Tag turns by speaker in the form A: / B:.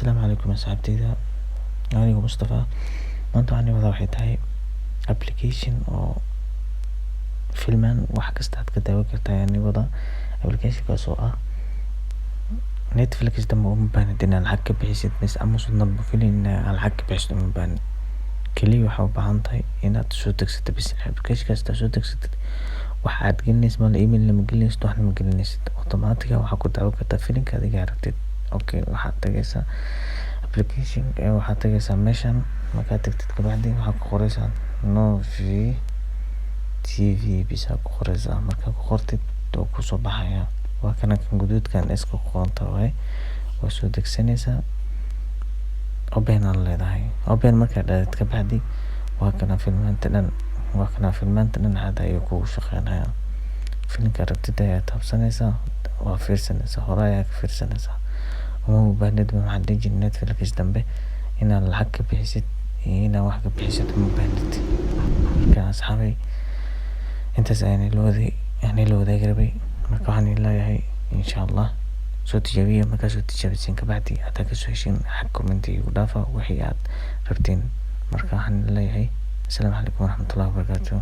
A: السلام عليكم أصحابتي. أنا مصطفى. maanta waxaan wada waxay tahay application oo filmaan wax kasta aad ka daawan kartaa yani wada application kaas oo ah Netflix dama uma baahnid inaad lacag ka bixisid mise Amazon damba filin inaad lacag ka bixisid uma baahnid kaliya waxaa u baahan tahay inaad soo degsatid bis application kaas soo degsatid wax aad gelinaysid mal email lama gelinaysid waxna ma gelinaysid automatic waxaa ku daawan kartaa filimka adiga aragtid okay waxaad tagaysaa application waxaad tagaysaa meeshan markaad tagtid kabacdi waxaad ku qoraysaa Novi TV bisa ku qoraysaa markaad ku qortid oo ku soo baxaya waa kan guduudkan iska qoonta way waa soo degsanaysaa open aan leedahay open markaad dhahid kabacdi waa kana filmaanta dhan hada ay kugu shaqeynaya filimka rabtid ayaa taabsanaysaa waa fiirsanaysaa hore ayaa ka fiirsanaysaa uma baahnid maxaad dhijin Netflix dambe inaad lacag ka bixisid inaad wax ka bixisid uma baahnid marka asxaabay intaas ayaan la wadaagi rabay marka waxaan leeyahay insha Allah soo tijaabiya marka soo tijaabisin kabacdi aad ka soo heshin xaq comment igu dhaafa wixii aad rabtiin marka waxaan leeyahay assalaamu calaykum waraxmatullaahi wabarakaatuh.